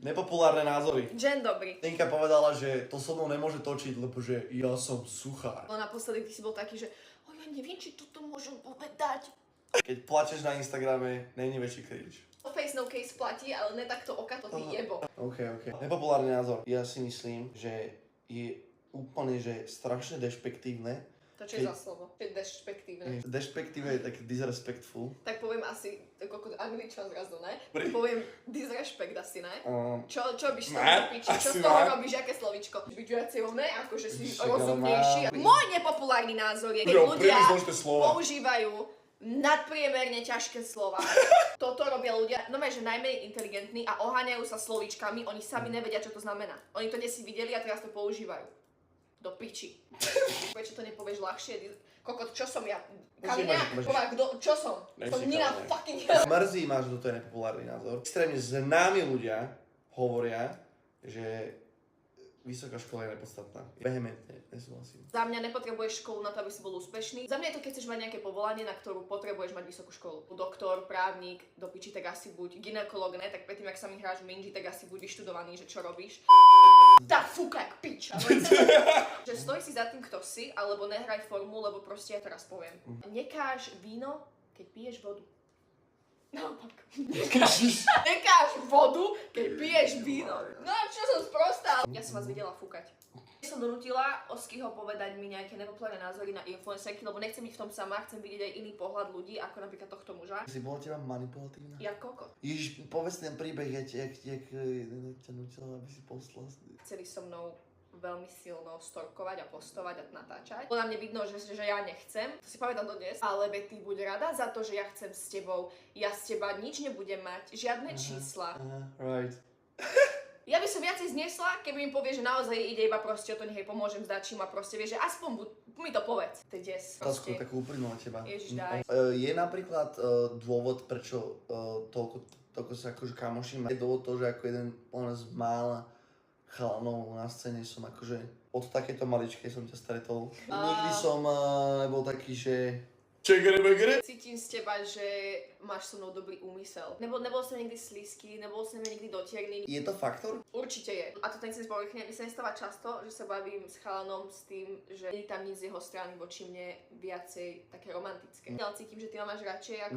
Nepopulárne názory. Jen dobrý. Tenka povedala, že to so mnou nemôže točiť, lebo že ja som suchár. No naposledy ty si bol taký, že ja neviem, či toto môžem povedať. Keď plačeš na Instagrame, není väčší cringe. Face no case platí, ale ne takto oka to ty jebo. OK. Nepopulárny názor. Ja si myslím, že je úplne, že strašne dešpektívne. To čo je za slovo? To je dešpektívne. Dešpektívne je taký disrespectful. Tak poviem asi, ako Angličan zrazu, ne? Poviem disrespect asi, ne? Čo byš z toho zapíči? Čo z toho robíš, aké slovíčko? Byť viacej ne? Akože si rozumnejší. Môj nepopulárny názor je, keď ľudia používajú nadpriemerne ťažké slova. Toto robia ľudia, no že najmenej inteligentní a oháňajú sa slovíčkami, oni sami nevedia, čo to znamená. Oni to desi videli a teraz to používajú. Do piči. Prečo to nepovieš ľahšie? Kokot, čo som ja? Kamiňák? Čo som? Som Nina fucking hell. Mrzí ma, že toto je nepopulárny názor. Extrémne známi ľudia hovoria, že vysoká škola je nepodstatná. Vehementne nesúhlasím. Za mňa nepotrebuješ školu na to, aby si bol úspešný. Za mňa je to, keď chceš mať nejaké povolanie, na ktorú potrebuješ mať vysokú školu. Doktor, právnik, do piči, tak asi buď gynekolog, ne? Tak predtým, ak sa mi hráš v minži, tak asi buď vyštudovaný, že čo robíš. Tá fúka jak pič. Že stoj si za tým, kto si, alebo nehraj formu, lebo proste ja teraz poviem. Nekáž víno, keď piješ vodu. Naopak. Nekáž vodu, keď piješ víno. No čo som sprostá? Ja som vás videla fúkať. Som donútila Oskyho povedať mi nejaké nepopulárne názory na influencerky, lebo nechcem byť v tom sama, chcem vidieť aj iný pohľad ľudí, ako napríklad tohto muža. Si bola teba manipulatívna? Ja kokot. Ježiš, povedz ten príbeh, jak ťa nutila, aby si poslala. Chceli so mnou veľmi silno storkovať a postovať a natáčať. Podľa mne vidno, že ja nechcem, to si pamätám dodnes, ale Betty, buď rada za to, že ja chcem s tebou, ja z teba nič nebudem mať, žiadne čísla. Right. Ja by som viacej zniesla, keby mi povie, že naozaj ide iba proste o to, nech jej pomôžem s dačím a proste vie, že aspoň mi to povedz. To je des. Otázku takú úprimnú na teba. Ježiš, daj. Je napríklad dôvod, prečo toľko sa akože kamoším, je dôvod to, že ako jeden z mála chalanov na scéne som akože od takéto maličkej som ťa stretol. Nikdy som nebol taký, že čegere. Cítim z teba, že máš so mnou dobrý úmysel. Nebol som nikdy slízky, nebol som nikdy dotierný. Je to faktor? Určite je. A to nechcem spovrchne, mi sa nestáva často, že sa bavím s chalanom s tým, že nie je tam nic z jeho strany voči mne viacej také romantické. Ale cítim, že ty ma máš radšej ako